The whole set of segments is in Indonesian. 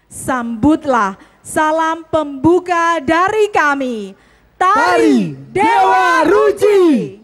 Sambutlah salam pembuka dari kami, Tari Dewa Ruci.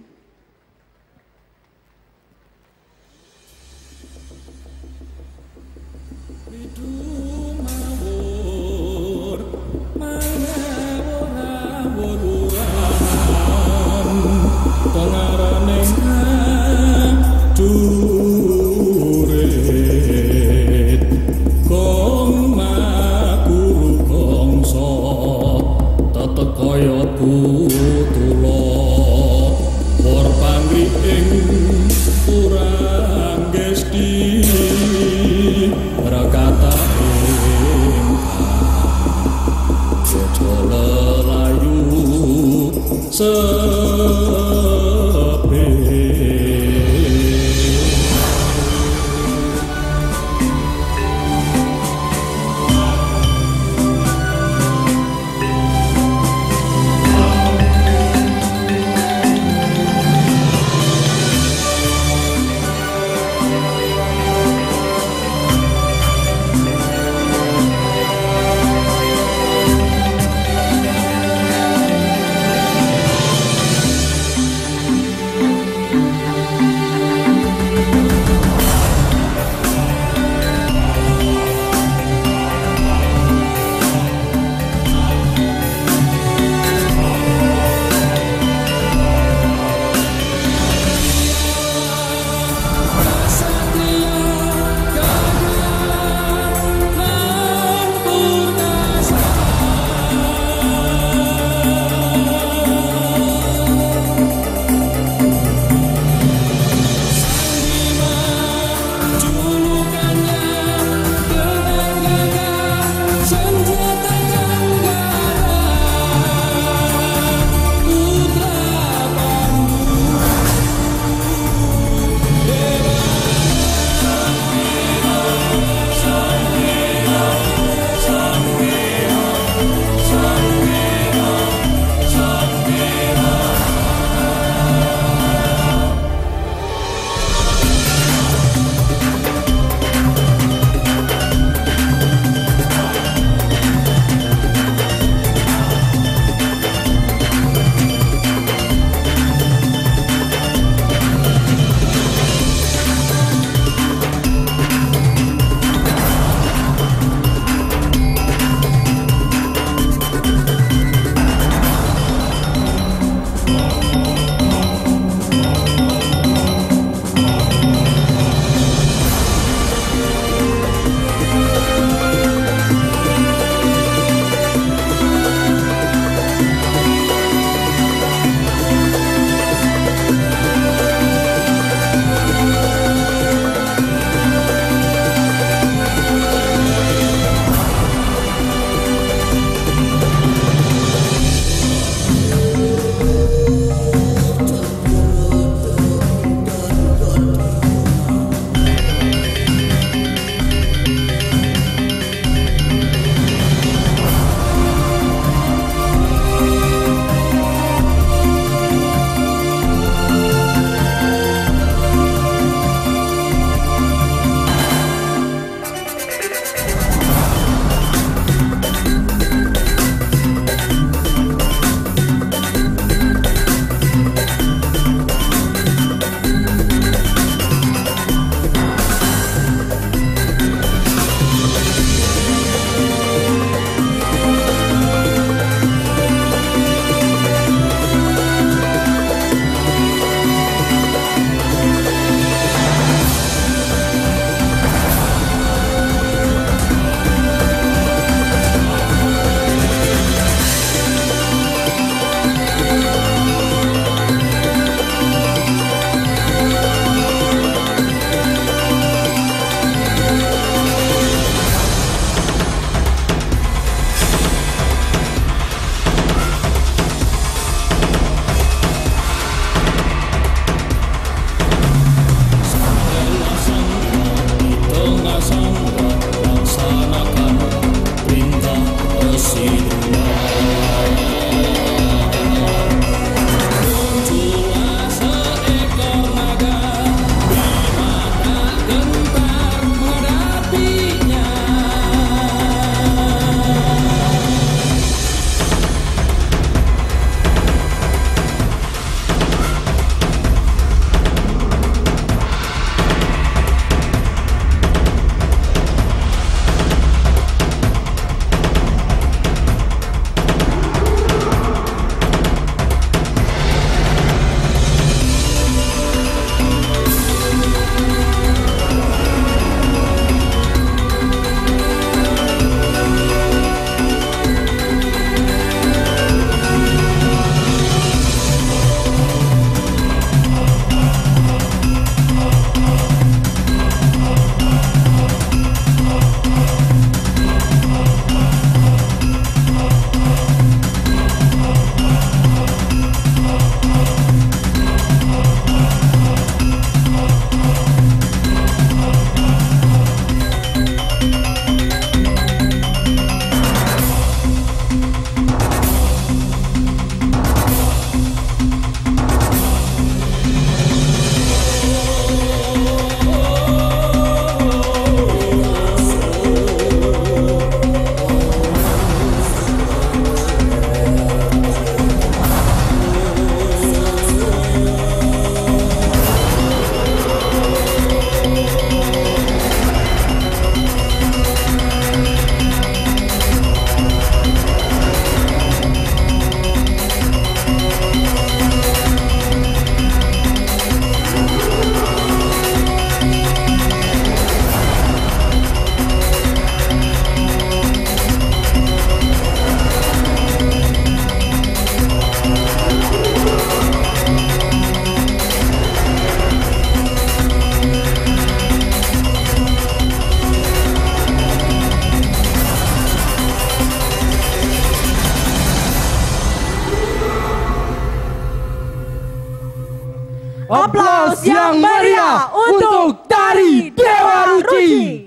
Aplaus yang meriah untuk Tari Dewa Ruci.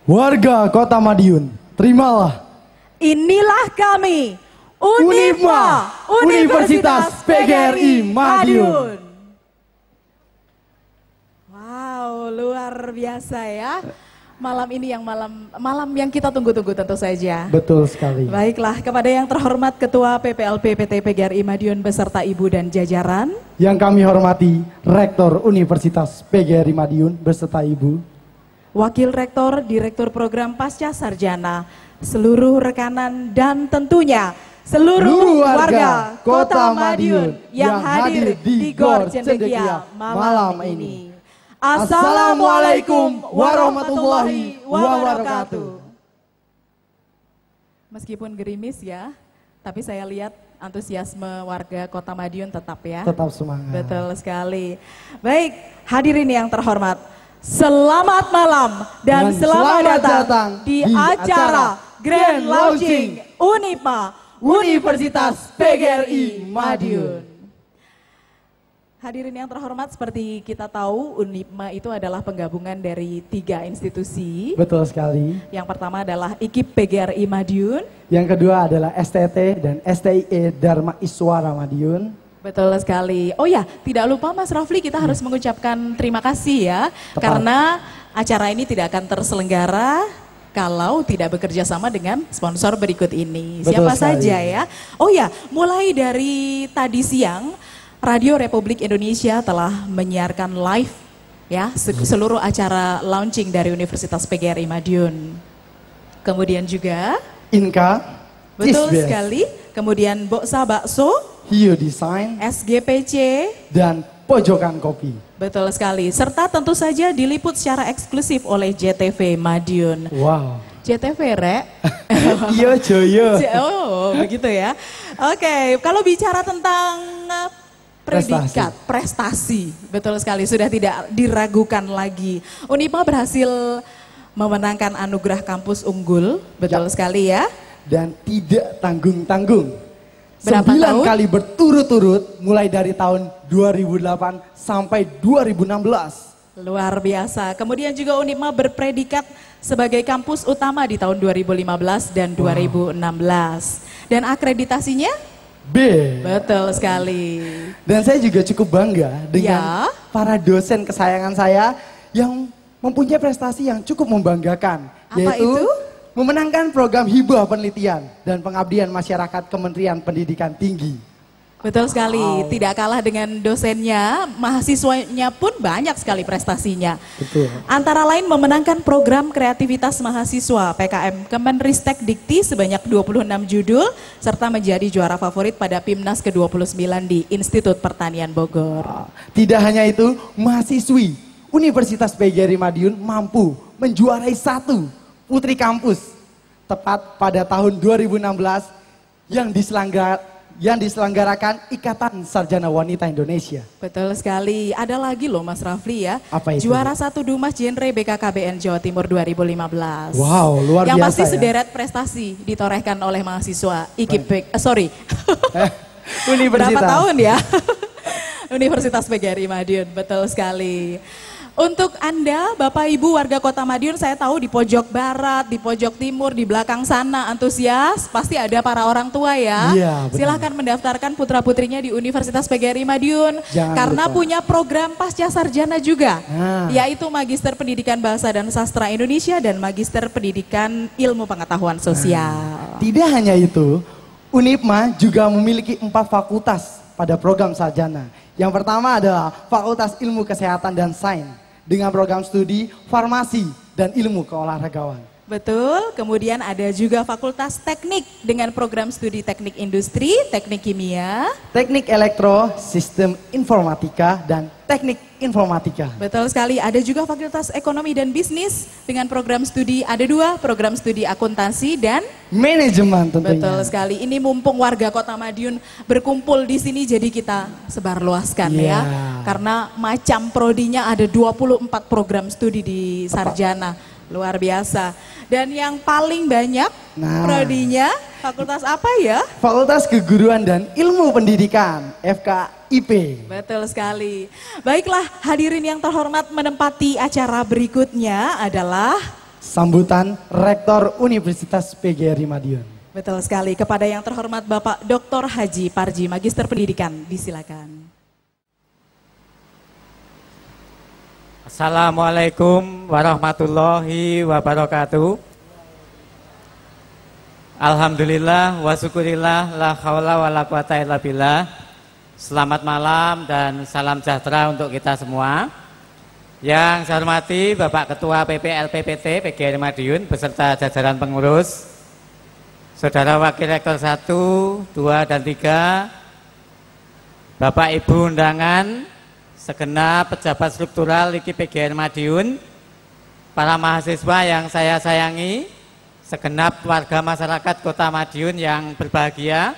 Warga Kota Madiun, terimalah. Inilah kami, Unifma, Universitas PGRI Madiun. Wow, luar biasa ya. Malam ini yang malam yang kita tunggu-tunggu tentu saja. Betul sekali. Baiklah, kepada yang terhormat Ketua PPLP PT PGRI Madiun beserta Ibu dan jajaran. Yang kami hormati Rektor Universitas PGRI Madiun beserta Ibu. Wakil Rektor, Direktur Program Pasca Sarjana, seluruh rekanan dan tentunya seluruh warga Kota Madiun yang hadir di Gor Cendekia malam ini. Assalamualaikum warahmatullahi wabarakatuh. Meskipun gerimis ya, tapi saya lihat antusiasme warga Kota Madiun tetap ya. Tetap semangat. Betul sekali. Baik, hadirin yang terhormat, selamat malam dan selamat datang di acara Grand Launching Unifma, Universitas PGRI Madiun. Hadirin yang terhormat, seperti kita tahu Unifma itu adalah penggabungan dari 3 institusi. Betul sekali. Yang pertama adalah IKIP PGRI Madiun. Yang kedua adalah STT dan STIE Dharma Iswara Madiun. Betul sekali. Oh ya, tidak lupa Mas Rafli, kita harus mengucapkan terima kasih ya. Tepat. Karena acara ini tidak akan terselenggara kalau tidak bekerja sama dengan sponsor berikut ini. Betul Siapa sekali. saja ya? Oh ya, mulai dari tadi siang Radio Republik Indonesia telah menyiarkan live ya seluruh acara launching dari Universitas PGRI Madiun. Kemudian juga Inka, betul Cisbes, sekali. Kemudian Boksa Bakso, Hiu Design, SGPC, dan Pojokan Kopi. betul sekali. Serta tentu saja diliput secara eksklusif oleh JTV Madiun. Wow. JTV, Rek? Iya Joyo. Oh, begitu ya. Oke, kalau bicara tentang predikat, prestasi, betul sekali, sudah tidak diragukan lagi. Unifma berhasil memenangkan anugerah kampus unggul, betul sekali ya. Dan tidak tanggung-tanggung. Berapa 9 tahun? kali berturut-turut mulai dari tahun 2008 sampai 2016. Luar biasa. Kemudian juga Unifma berpredikat sebagai kampus utama di tahun 2015 dan 2016. Dan akreditasinya? B. Betul sekali. Dan saya juga cukup bangga dengan para dosen kesayangan saya yang mempunyai prestasi yang cukup membanggakan. Apa yaitu itu? memenangkan program hibah penelitian dan pengabdian masyarakat Kementerian Pendidikan Tinggi. Betul sekali, Wow. tidak kalah dengan dosennya, mahasiswanya pun banyak sekali prestasinya. Betul. Antara lain memenangkan program kreativitas mahasiswa PKM Kemenristek Dikti sebanyak 26 judul, serta menjadi juara favorit pada PIMNAS ke-29 di Institut Pertanian Bogor. Tidak hanya itu, mahasiswi Universitas PGRI Madiun mampu menjuarai 1 Putri Kampus tepat pada tahun 2016 yang yang diselenggarakan Ikatan Sarjana Wanita Indonesia. Betul sekali. Ada lagi loh Mas Rafli ya. Apa itu? Juara 1 Dumas Genre BKKBN Jawa Timur 2015. Wow, luar yang biasa. Yang pasti sederet prestasi ditorehkan oleh mahasiswa IKIP. Universitas. Berapa tahun ya? Universitas PGRI Madiun, betul sekali. Untuk Anda, Bapak Ibu warga Kota Madiun, saya tahu di pojok barat, di pojok timur, di belakang sana antusias, pasti ada para orang tua ya. Iya, silahkan mendaftarkan putra-putrinya di Universitas PGRI Madiun. Jangan karena lupa. punya program pasca sarjana juga, yaitu Magister Pendidikan Bahasa dan Sastra Indonesia dan Magister Pendidikan Ilmu Pengetahuan Sosial. Tidak hanya itu, Unipma juga memiliki 4 fakultas pada program sarjana. Yang pertama adalah Fakultas Ilmu Kesehatan dan Sains dengan program studi farmasi dan ilmu keolahragawan. Betul, kemudian ada juga Fakultas Teknik dengan program studi teknik industri, teknik kimia, teknik elektro, sistem informatika, dan teknik informatika. Betul sekali, ada juga Fakultas Ekonomi dan Bisnis dengan program studi, ada 2, program studi akuntansi dan manajemen tentunya. Betul sekali, ini mumpung warga Kota Madiun berkumpul di sini jadi kita sebarluaskan ya. Karena macam prodinya ada 24 program studi di sarjana, luar biasa. Dan yang paling banyak prodinya fakultas apa ya? Fakultas Keguruan dan Ilmu Pendidikan, FKIP. Betul sekali. Baiklah, hadirin yang terhormat, menempati acara berikutnya adalah sambutan Rektor Universitas PGRI Madiun. Betul sekali, kepada yang terhormat Bapak Dr. Haji Parji, Magister Pendidikan, disilakan. Assalamualaikum warahmatullahi wabarakatuh. Alhamdulillah wa syukurillah la haula wa la quwata illa billah. Selamat malam dan salam sejahtera untuk kita semua. Yang saya hormati Bapak Ketua PPLPPT PGRI Madiun beserta jajaran pengurus, Saudara Wakil Rektor 1, 2, dan 3, Bapak Ibu undangan, segenap pejabat struktural IKIP PGRI Madiun, para mahasiswa yang saya sayangi, segenap warga masyarakat Kota Madiun yang berbahagia.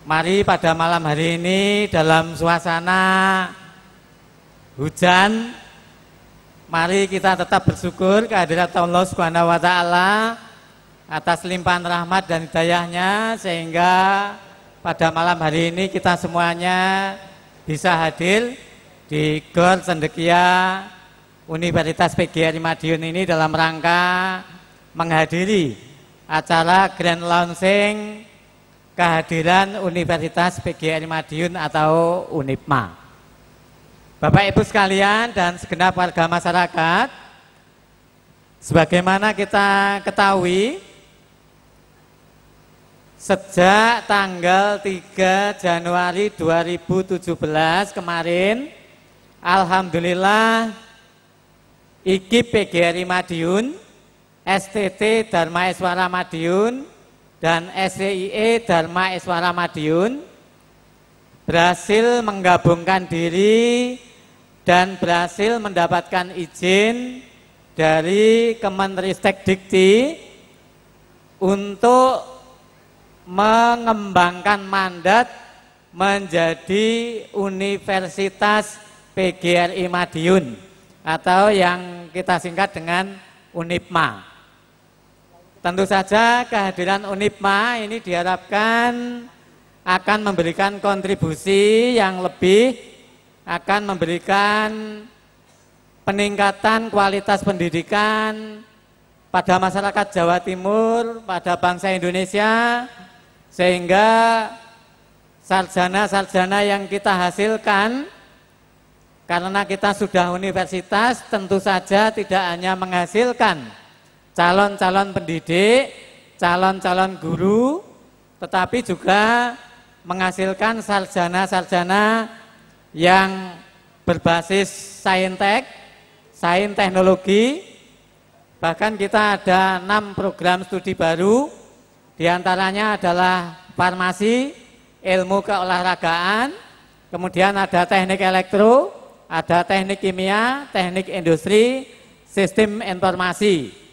Mari pada malam hari ini dalam suasana hujan, mari kita tetap bersyukur kehadirat Allah Subhanahu wa taala atas limpahan rahmat dan hidayahnya, sehingga pada malam hari ini kita semuanya bisa hadir di GOR Cendekia Universitas PGRI Madiun ini dalam rangka menghadiri acara grand launching kehadiran Universitas PGRI Madiun atau Unipma. Bapak Ibu sekalian dan segenap warga masyarakat, sebagaimana kita ketahui, sejak tanggal 3 Januari 2017 kemarin, alhamdulillah IKIP PGRI Madiun, STT Dharma Eswara Madiun, dan SCIE Dharma Eswara Madiun berhasil menggabungkan diri dan berhasil mendapatkan izin dari Kemenristek Dikti untuk mengembangkan mandat menjadi Universitas PGRI Madiun atau yang kita singkat dengan Unipma. Tentu saja kehadiran Unipma ini diharapkan akan memberikan kontribusi yang lebih, akan memberikan peningkatan kualitas pendidikan pada masyarakat Jawa Timur, pada bangsa Indonesia, sehingga sarjana-sarjana yang kita hasilkan, karena kita sudah universitas, tentu saja tidak hanya menghasilkan calon-calon pendidik, calon-calon guru, tetapi juga menghasilkan sarjana-sarjana yang berbasis saintek, sains teknologi. Bahkan kita ada 6 program studi baru, diantaranya adalah farmasi, ilmu keolahragaan, kemudian ada teknik elektro, ada teknik kimia, teknik industri, sistem informasi.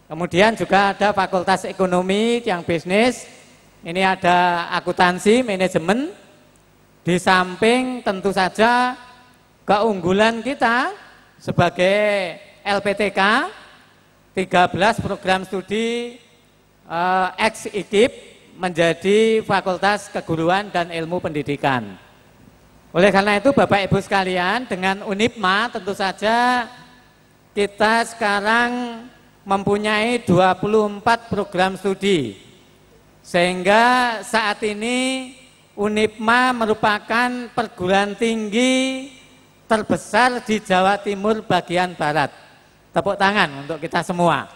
Kemudian juga ada fakultas ekonomi yang bisnis, ini ada akuntansi, manajemen, di samping tentu saja keunggulan kita sebagai LPTK, 13 program studi ex-IKIP menjadi Fakultas Keguruan dan Ilmu Pendidikan. Oleh karena itu Bapak Ibu sekalian, dengan UNIPMA tentu saja kita sekarang mempunyai 24 program studi. Sehingga saat ini UNIPMA merupakan perguruan tinggi terbesar di Jawa Timur bagian Barat. Tepuk tangan untuk kita semua.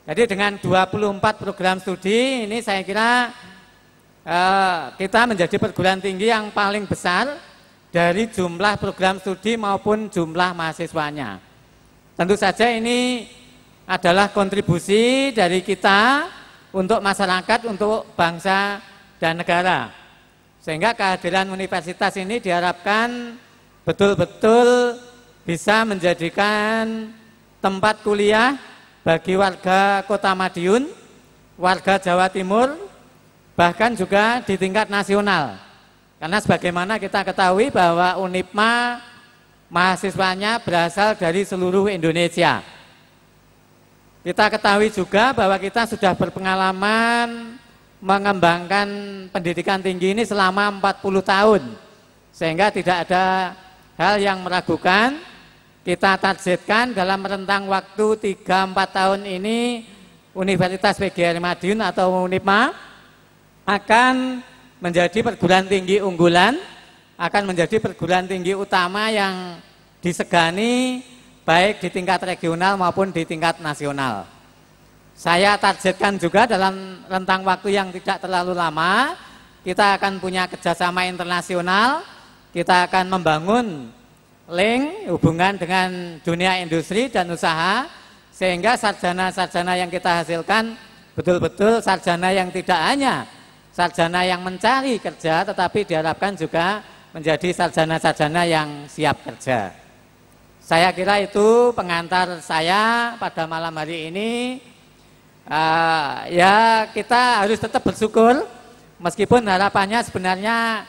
Jadi dengan 24 program studi ini saya kira kita menjadi perguruan tinggi yang paling besar dari jumlah program studi maupun jumlah mahasiswanya. Tentu saja ini adalah kontribusi dari kita untuk masyarakat, untuk bangsa dan negara. Sehingga kehadiran universitas ini diharapkan betul-betul bisa menjadikan tempat kuliah bagi warga Kota Madiun, warga Jawa Timur, bahkan juga di tingkat nasional. Karena sebagaimana kita ketahui bahwa UNIPMA mahasiswanya berasal dari seluruh Indonesia. Kita ketahui juga bahwa kita sudah berpengalaman mengembangkan pendidikan tinggi ini selama 40 tahun. Sehingga tidak ada hal yang meragukan. Kita targetkan dalam rentang waktu 3-4 tahun ini Universitas PGRI Madiun atau UNIPMA akan menjadi perguruan tinggi unggulan, akan menjadi perguruan tinggi utama yang disegani baik di tingkat regional maupun di tingkat nasional. Saya targetkan juga dalam rentang waktu yang tidak terlalu lama, kita akan punya kerjasama internasional, kita akan membangun link hubungan dengan dunia industri dan usaha, sehingga sarjana-sarjana yang kita hasilkan betul-betul sarjana yang tidak hanya sarjana yang mencari kerja, tetapi diharapkan juga menjadi sarjana-sarjana yang siap kerja. Saya kira itu pengantar saya pada malam hari ini. Ya kita harus tetap bersyukur, meskipun harapannya sebenarnya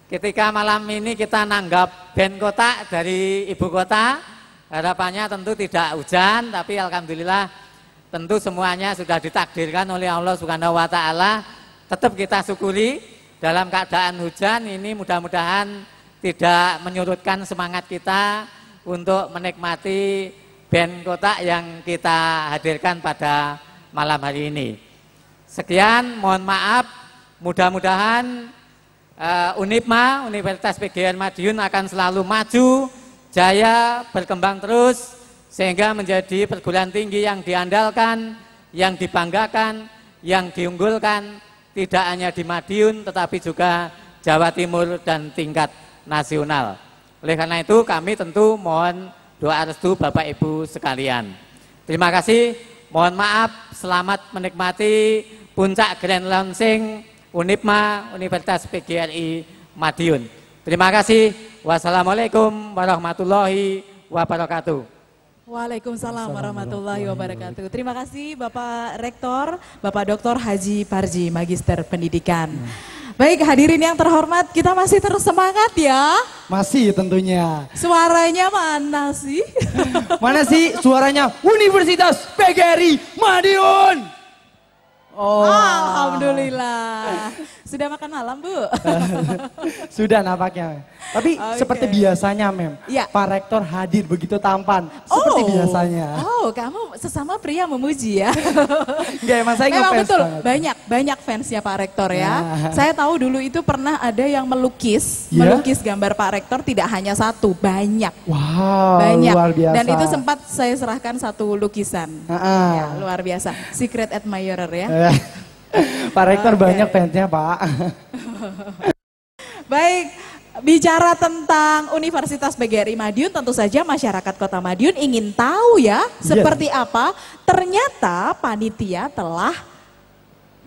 ketika malam ini kita nanggap band kota dari ibu kota, harapannya tentu tidak hujan, tapi alhamdulillah tentu semuanya sudah ditakdirkan oleh Allah Subhanahu wa taala. Tetap kita syukuri dalam keadaan hujan ini, mudah-mudahan tidak menyurutkan semangat kita untuk menikmati band kota yang kita hadirkan pada malam hari ini. Sekian, mohon maaf, mudah-mudahan UNIPMA, Universitas PGRI Madiun akan selalu maju, jaya, berkembang terus, sehingga menjadi perguruan tinggi yang diandalkan, yang dibanggakan, yang diunggulkan, tidak hanya di Madiun, tetapi juga Jawa Timur dan tingkat nasional. Oleh karena itu kami tentu mohon doa restu Bapak Ibu sekalian. Terima kasih, mohon maaf, selamat menikmati puncak grand launching UNIPMA Universitas PGRI Madiun. Terima kasih. Wassalamualaikum warahmatullahi wabarakatuh. Waalaikumsalam warahmatullahi wabarakatuh. Terima kasih Bapak Rektor, Bapak Dr. Haji Parji, Magister Pendidikan. Baik, hadirin yang terhormat, kita masih terus semangat ya. Masih tentunya. Suaranya mana sih? Mana sih suaranya Universitas PGRI Madiun? Oh. Alhamdulillah. Sudah makan malam, Bu? Sudah nampaknya. Tapi seperti biasanya, Mem, ya. Pak Rektor hadir begitu tampan. Seperti biasanya. Oh, kamu sesama pria memuji ya? Enggak, emang saya memang ngefans betul, banget. banyak fansnya Pak Rektor ya. Nah. Saya tahu dulu itu pernah ada yang melukis gambar Pak Rektor tidak hanya satu, banyak. Wow, banyak. luar biasa. Dan itu sempat saya serahkan satu lukisan. Ya, luar biasa. Secret admirer ya. Pak Rektor banyak fansnya, Pak. Baik, bicara tentang Universitas PGRI Madiun, tentu saja masyarakat Kota Madiun ingin tahu ya, seperti apa. Ternyata panitia telah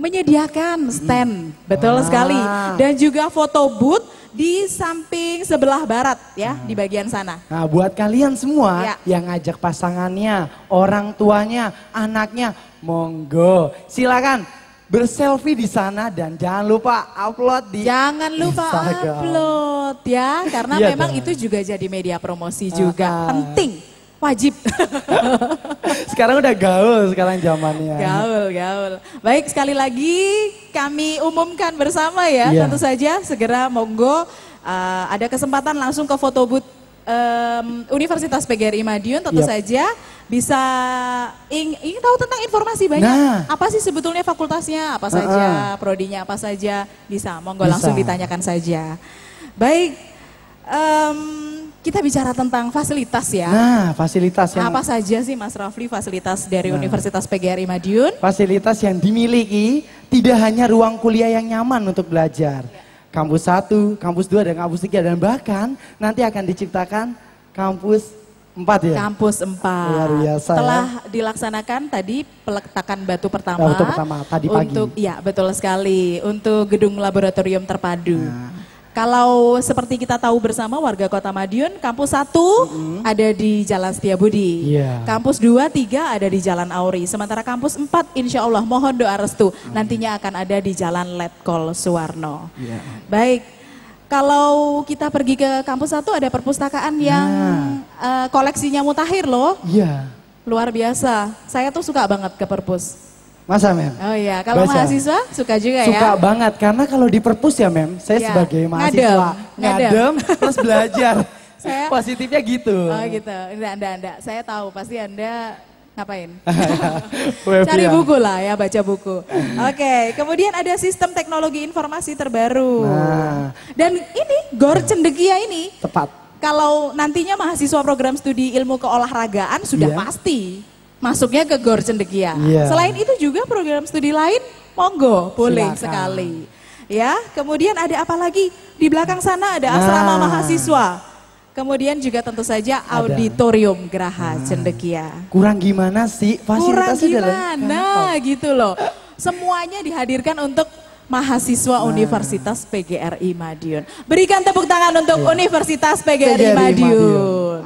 menyediakan stand, betul sekali. Dan juga foto booth di samping sebelah barat ya, di bagian sana. Nah, buat kalian semua yang ngajak pasangannya, orang tuanya, anaknya, monggo silakan berselfie di sana dan jangan lupa upload di Instagram. Upload ya, karena Iya memang dong. itu juga jadi media promosi juga. Penting, wajib. Sekarang udah gaul sekarang zamannya. Gaul. Baik, sekali lagi kami umumkan bersama ya, Iya. tentu saja segera monggo ada kesempatan langsung ke foto booth Universitas PGRI Madiun, tentu Yap. saja bisa ingin tahu tentang informasi banyak. Nah. Apa sih sebetulnya fakultasnya, apa saja, prodinya apa saja, bisa monggo langsung Bisa. ditanyakan saja. Baik, kita bicara tentang fasilitas ya. Nah, fasilitas yang Apa saja sih Mas Rafli fasilitas dari Universitas PGRI Madiun? fasilitas yang dimiliki tidak hanya ruang kuliah yang nyaman untuk belajar. Kampus 1, kampus 2, dan kampus 3, dan bahkan nanti akan diciptakan kampus 4 ya. Kampus 4. Luar biasa, Telah dilaksanakan tadi peletakan batu pertama. Batu pertama, tadi pagi. Untuk, ya betul sekali, untuk gedung laboratorium terpadu. Kalau seperti kita tahu bersama warga Kota Madiun, kampus 1 ada di Jalan Setiabudi. Iya. Kampus 2, 3 ada di Jalan Auri. Sementara kampus 4 insya Allah mohon doa restu nantinya akan ada di Jalan Letkol Suwarno. Iya. Baik, kalau kita pergi ke kampus 1 ada perpustakaan yang koleksinya mutakhir loh. Iya. Luar biasa, saya tuh suka banget ke perpus. Masa, Mem? Oh iya, kalau Baca. mahasiswa suka juga Suka ya? banget, karena kalau di perpus ya, Mem, saya Iya. sebagai mahasiswa Ngadem. ngadem plus belajar. Saya- Positifnya gitu. Oh gitu, enggak. Saya tahu pasti Anda ngapain? Web Cari ya. buku lah ya, baca buku. Oke, kemudian ada sistem teknologi informasi terbaru. Nah. Dan ini Gor Cendekia ini, Tepat. kalau nantinya mahasiswa program studi ilmu keolahragaan sudah Iya. pasti masuknya ke Gor Cendekia. Iya. Selain itu juga program studi lain, monggo, boleh Silakan. sekali. Ya, kemudian ada apa lagi? Di belakang sana ada asrama Nah. mahasiswa. Kemudian juga tentu saja auditorium Geraha Cendekia. Kurang gimana sih? Kurang Fasilitasnya udah lengkap. gimana gitu loh. Semuanya dihadirkan untuk mahasiswa Universitas PGRI Madiun. Berikan tepuk tangan untuk Universitas PGRI PGRI Madiun.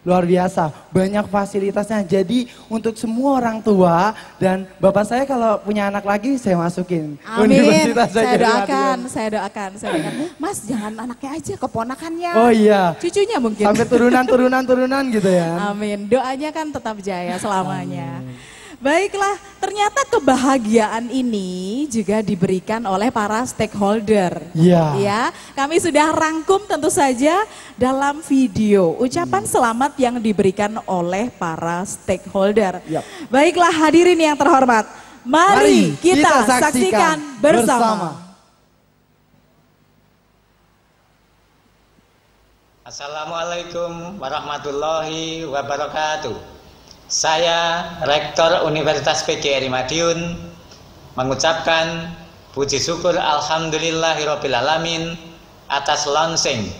Luar biasa, banyak fasilitasnya. Jadi untuk semua orang tua dan bapak saya kalau punya anak lagi saya masukin Amin. Universitas Saya PGRI doakan, Madiun. saya doakan. Mas jangan anaknya aja, keponakannya. Oh iya, Cucunya mungkin. sampai turunan gitu ya. Amin. Doanya kan tetap jaya selamanya. Baiklah, ternyata kebahagiaan ini juga diberikan oleh para stakeholder. Iya. Ya, kami sudah rangkum tentu saja dalam video ucapan selamat yang diberikan oleh para stakeholder. Yap. Baiklah hadirin yang terhormat, mari kita saksikan bersama. Assalamualaikum warahmatullahi wabarakatuh. Saya Rektor Universitas PGRI Madiun mengucapkan puji syukur alhamdulillahirabbil alamin atas launching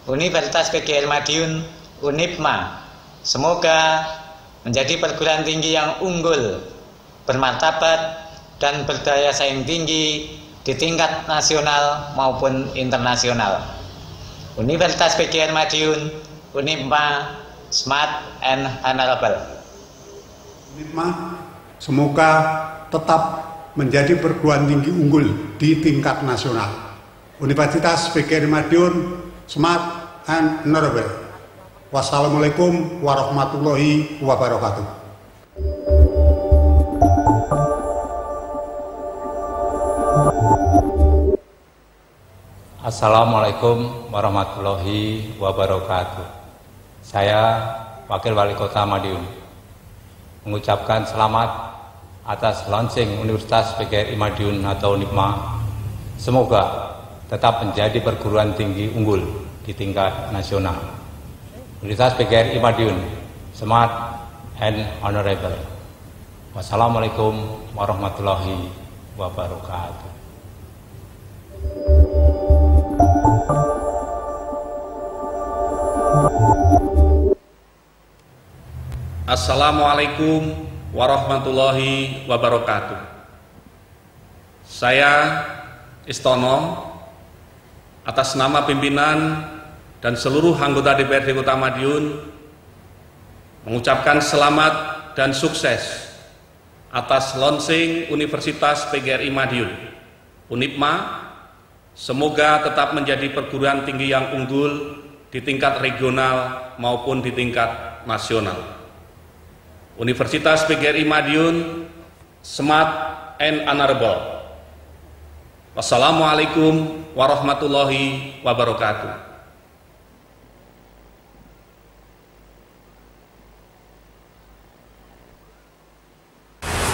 Universitas PGRI Madiun UNIPMA. Semoga menjadi perguruan tinggi yang unggul, bermartabat dan berdaya saing tinggi di tingkat nasional maupun internasional. Universitas PGRI Madiun UNIPMA Smart and Honorable. UNIPMA semoga tetap menjadi perguruan tinggi unggul di tingkat nasional. Universitas PGRI Madiun Smart and Honorable. Wassalamualaikum warahmatullahi wabarakatuh. Assalamualaikum warahmatullahi wabarakatuh. Saya Wakil Wali Kota Madiun mengucapkan selamat atas launching Universitas PGRI Madiun atau UNIPMA. Semoga tetap menjadi perguruan tinggi unggul di tingkat nasional. Universitas PGRI Madiun, Smart and Honorable. Wassalamualaikum warahmatullahi wabarakatuh. Assalamualaikum warahmatullahi wabarakatuh. Saya Istono atas nama pimpinan dan seluruh anggota DPRD Kota Madiun mengucapkan selamat dan sukses atas launching Universitas PGRI Madiun. Unipma semoga tetap menjadi perguruan tinggi yang unggul di tingkat regional maupun di tingkat nasional. Universitas PGRI Madiun smart and honorable. Wassalamualaikum warahmatullahi wabarakatuh.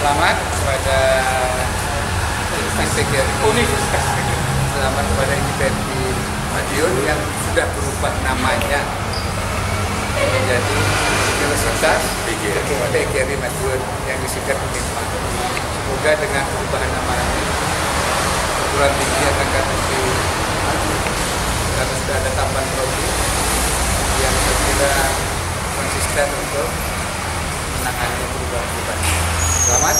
Selamat kepada Universitas PGRI. Selamat kepada IPB Madiun yang sudah berubah namanya menjadi Universitas PGRI Madiun yang disingkat Unipma. Semoga dengan perubahan nama ini perguruan tinggi akan lebih maju karena sudah ada tambahan prodi yang saya kira konsisten untuk menangani perubahan-perubahan. Selamat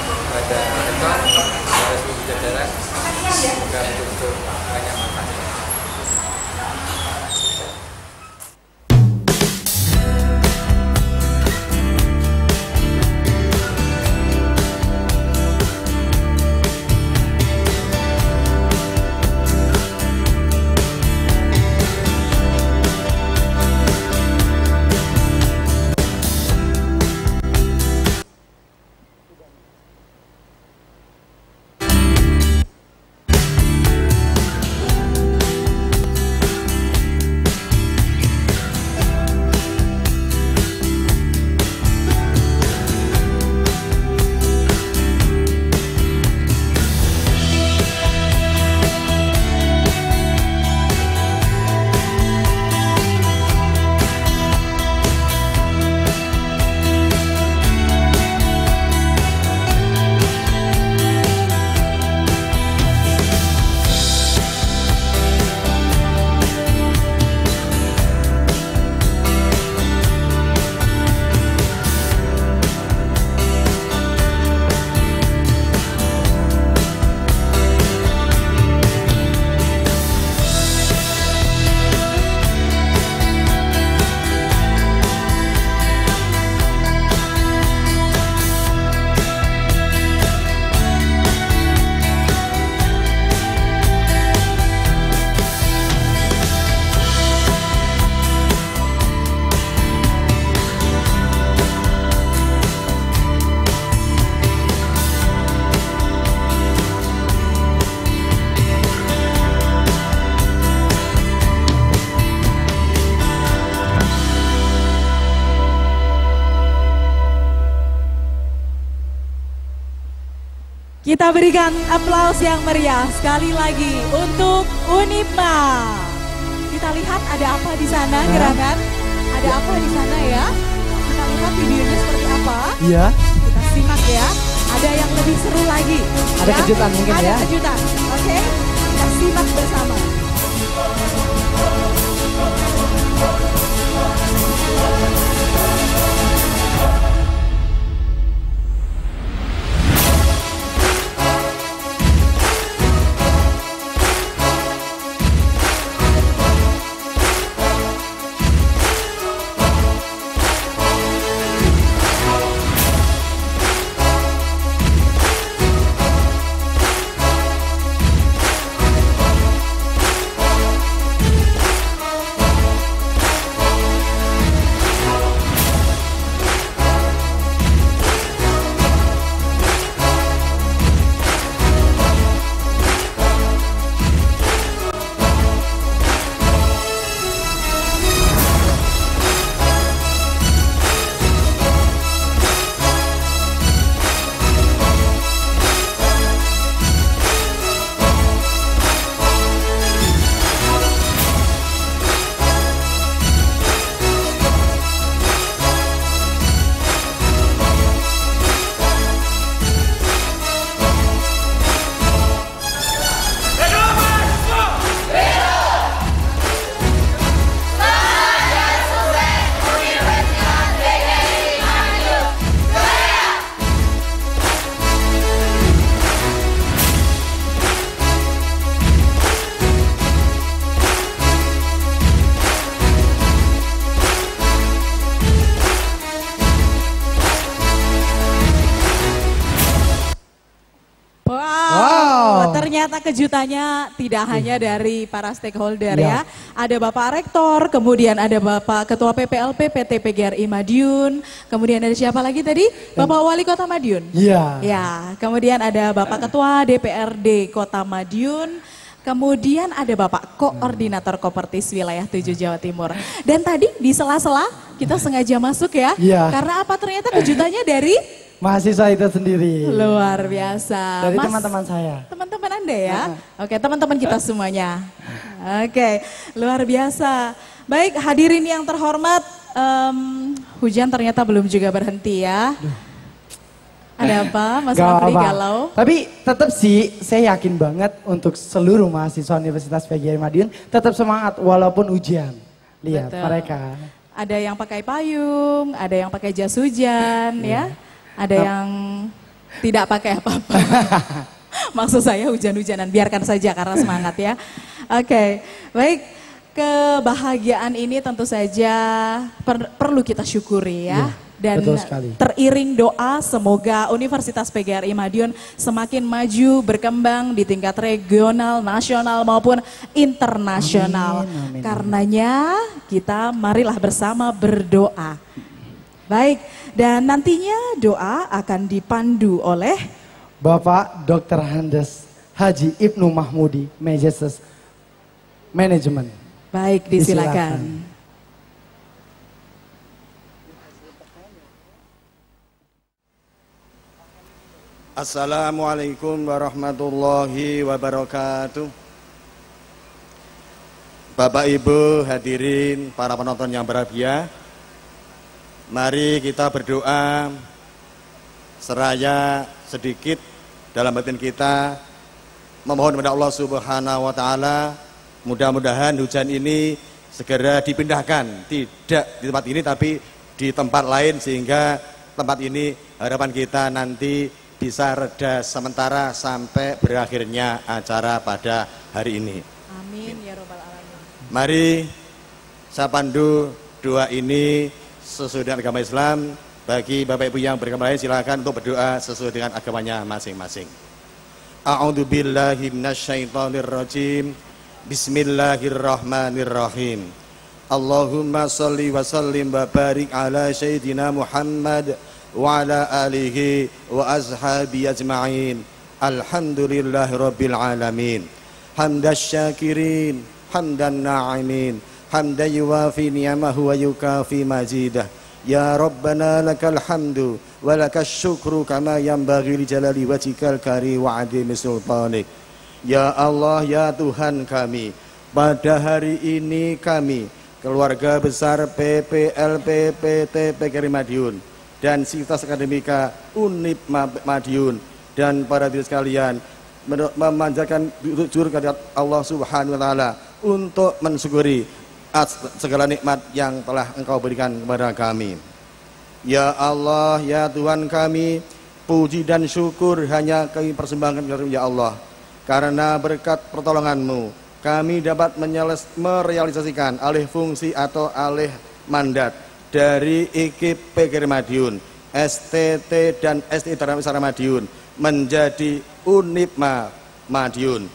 kepada rektor, kepada seluruh jajaran, semoga betul-betul banyak manfaat. Kita berikan aplaus yang meriah sekali lagi untuk Unipma. Kita lihat ada apa di sana, gerangan? Ada apa di sana ya? Kita lihat videonya seperti apa? Iya. Kita simak ya. Ada yang lebih seru lagi. Ada kejutan mungkin ya? Ada kejutan, oke? Kita simak bersama. ternyata kejutannya tidak hanya dari para stakeholder ya. Ada Bapak Rektor, kemudian ada Bapak Ketua PPLP PT PGRI Madiun, kemudian ada siapa lagi tadi? Bapak Wali Kota Madiun. Iya. Ya, kemudian ada Bapak Ketua DPRD Kota Madiun. Kemudian ada Bapak Koordinator Kopertis Wilayah 7 Jawa Timur. Dan tadi di sela-sela kita sengaja masuk ya. Iya. Karena apa ternyata kejutannya dari mahasiswa itu sendiri. luar biasa. Dari teman-teman saya. Teman-teman Anda ya. Oke, teman-teman kita semuanya. Oke, luar biasa. Baik, hadirin yang terhormat, hujan ternyata belum juga berhenti ya. Ada apa Mas Rafli galau? Tapi tetap sih saya yakin banget untuk seluruh mahasiswa Universitas PGRI Madiun tetap semangat walaupun hujan. Lihat Betul. mereka. Ada yang pakai payung, ada yang pakai jas hujan ya. Ada yang tidak pakai apa-apa. Maksud saya hujan-hujanan, biarkan saja karena semangat ya. Oke, baik. Kebahagiaan ini tentu saja perlu kita syukuri ya. Dan teriring doa semoga Universitas PGRI Madiun semakin maju, berkembang di tingkat regional, nasional maupun internasional. Amin, amin, karenanya kita marilah bersama berdoa. Baik, dan nantinya doa akan dipandu oleh Bapak Dr. Handes Haji Ibnu Mahmudi, Majestas Manajemen. Baik, disilakan. Assalamualaikum warahmatullahi wabarakatuh. Bapak Ibu hadirin, para penonton yang berbahagia, mari kita berdoa seraya sedikit dalam batin kita memohon kepada Allah Subhanahu wa taala, mudah-mudahan hujan ini segera dipindahkan, tidak di tempat ini tapi di tempat lain, sehingga tempat ini harapan kita nanti bisa reda sementara sampai berakhirnya acara pada hari ini. Amin ya robbal alamin. Mari saya pandu doa ini sesuai dengan agama Islam. Bagi Bapak Ibu yang beragama lain silakan untuk berdoa sesuai dengan agamanya masing-masing. A'udzu billahi minasyaitonir rajim. Bismillahirrahmanirrahim. Allahumma shalli wa sallim wa barik ala sayyidina Muhammad wa ala alihi wa azhabi ajma'in. Alhamdulillahi rabbil alamin. Hamdas syakirin, hamdan na'imin, hamdan yuwafi ni'amahu wa yukafi mazidah. Ya Rabbana lakal hamdu wa lakas syukru kama yanbaghi li jalali wajhikal karim wa adimi sultanik. Ya Allah, ya Tuhan kami, pada hari ini kami, keluarga besar PPLP PT PGRI Madiun dan Sivitas Akademika Unip Madiun dan para hadirin sekalian memanjatkan jujur kepada Allah Subhanahu wa taala untuk mensyukuri segala nikmat yang telah Engkau berikan kepada kami. Ya Allah, ya Tuhan kami, puji dan syukur hanya kami persembahkan kepada ya Allah. Karena berkat pertolongan-Mu, kami dapat merealisasikan alih fungsi atau alih mandat dari IKIP PGRI Madiun, STT dan STI Dharma Madiun menjadi Unipma Madiun.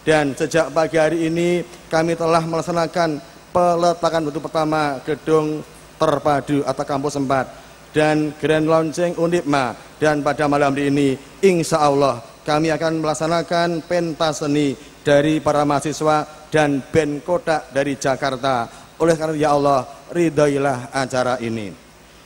Dan sejak pagi hari ini kami telah melaksanakan peletakan batu pertama gedung terpadu atau kampus 4 dan grand launching Unipma. Dan pada malam hari ini insya Allah kami akan melaksanakan pentas seni dari para mahasiswa dan band kodak dari Jakarta. Oleh karena ya Allah, ridhoilah acara ini.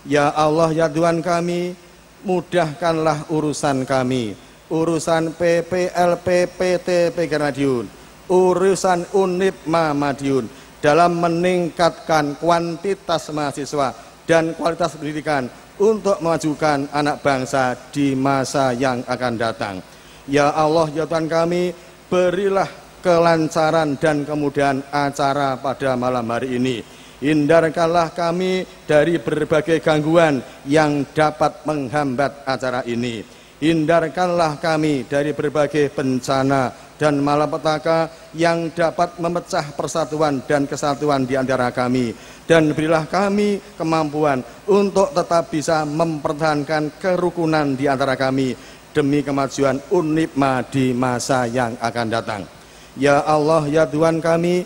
Ya Allah, ya Tuhan kami, mudahkanlah urusan kami, urusan PPLP PT PGRI Madiun, urusan Unipma Madiun dalam meningkatkan kuantitas mahasiswa dan kualitas pendidikan untuk memajukan anak bangsa di masa yang akan datang. Ya Allah, ya Tuhan kami, berilah kelancaran dan kemudahan acara pada malam hari ini. Hindarkanlah kami dari berbagai gangguan yang dapat menghambat acara ini. Hindarkanlah kami dari berbagai bencana dan malapetaka yang dapat memecah persatuan dan kesatuan di antara kami. Dan berilah kami kemampuan untuk tetap bisa mempertahankan kerukunan di antara kami demi kemajuan Unipma di masa yang akan datang. Ya Allah, ya Tuhan kami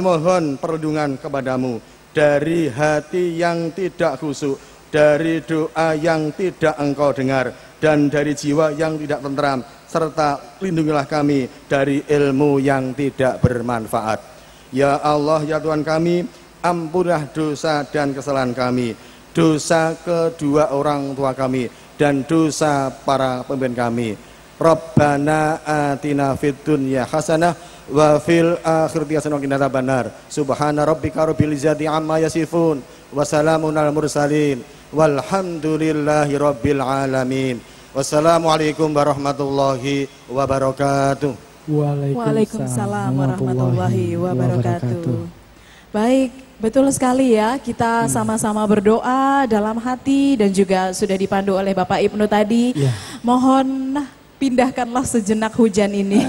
mohon perlindungan kepadamu dari hati yang tidak khusyuk, dari doa yang tidak Engkau dengar, dan dari jiwa yang tidak tenteram, serta lindungilah kami dari ilmu yang tidak bermanfaat. Ya Allah, ya Tuhan kami, ampunlah dosa dan kesalahan kami, dosa kedua orang tua kami, dan dosa para pemimpin kami. Rabbana atina fid dunya hasanah wa fil akhirati hasanah wa qina adzabannar. Subhana rabbika rabbil izzati amma yasifun wa salamun alal mursalin walhamdulillahi rabbil alamin. Wassalamualaikum warahmatullahi wabarakatuh. Waalaikumsalam warahmatullahi wabarakatuh. Baik, betul sekali ya, kita sama-sama berdoa dalam hati dan juga sudah dipandu oleh Bapak Ibnu tadi. Mohon pindahkanlah sejenak hujan ini.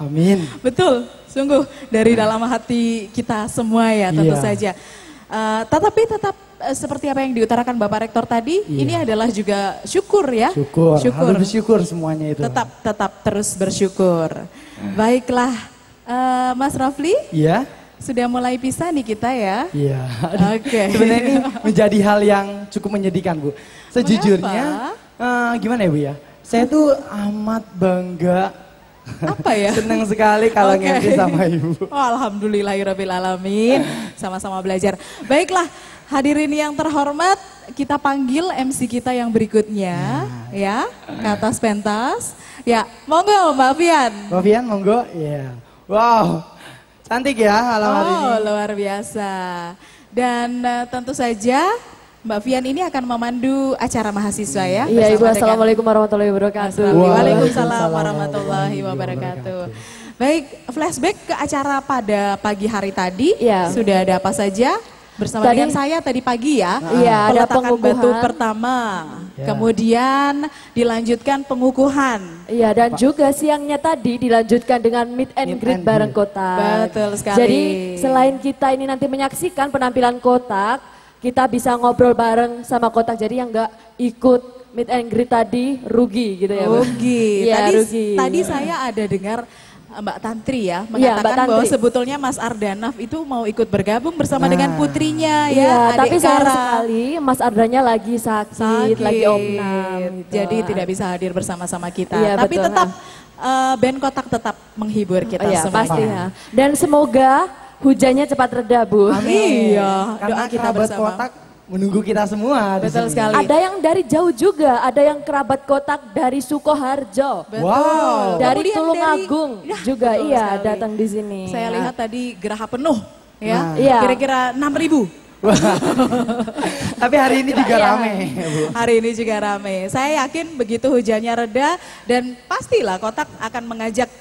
Amin. Betul, sungguh dari dalam hati kita semua ya tentu saja. Tetapi tetap seperti apa yang diutarakan Bapak Rektor tadi, ini adalah juga syukur ya. Syukur. Harus bersyukur semuanya itu. Tetap terus bersyukur. Baiklah, Mas Rafli. Iya. Sudah mulai pisah nih kita ya. Iya. Oke. Sebenarnya ini menjadi hal yang cukup menyedihkan, Bu. Sejujurnya, gimana ya Bu ya? Saya tuh amat bangga. Apa ya? Senang sekali kalau ngerti sama Ibu. Oh, alhamdulillahirrabbilalamin. Sama-sama belajar. Baiklah, hadirin yang terhormat, kita panggil MC kita yang berikutnya ya, ke atas pentas. Ya, monggo Mbak Fian. Mbak Fian, monggo. Iya. Wow. Cantik ya malam hari ini. Oh, luar biasa. Dan tentu saja Mbak Fian ini akan memandu acara mahasiswa ya. Iya Ibu, Assalamualaikum warahmatullahi wabarakatuh. Waalaikumsalam warahmatullahi wabarakatuh. Baik, flashback ke acara pada pagi hari tadi. Sudah ada apa saja? Bersama dengan saya tadi pagi ya. Iya, ada peletakan batu pertama. Kemudian dilanjutkan pengukuhan. Iya, dan juga siangnya tadi dilanjutkan dengan meet and greet bareng Kotak. Betul sekali. Jadi selain kita ini nanti menyaksikan penampilan Kotak, kita bisa ngobrol bareng sama Kotak. Jadi yang nggak ikut meet and greet tadi rugi gitu ya. Rugi. Ya, tadi saya ada dengar Mbak Tantri ya mengatakan bahwa sebetulnya Mas Ardanaf itu mau ikut bergabung bersama dengan putrinya ya. Tapi sayang sekali Mas Ardanya lagi sakit. Lagi opnam. Gitu. Jadi tidak bisa hadir bersama-sama kita. Tapi tetap band Kotak tetap menghibur kita semua. Pasti ya. Dan semoga hujannya cepat reda Bu. Amin. Iya. Doa kita bersama. Kotak menunggu kita semua. Betul sekali. Ada yang dari jauh juga, ada yang kerabat Kotak dari Sukoharjo. Wow. Dari Tulungagung juga datang di sini. Saya lihat tadi geraha penuh ya. Kira-kira 6.000. Tapi hari ini juga rame, Bu. Hari ini juga rame. Saya yakin begitu hujannya reda dan pastilah Kotak akan mengajak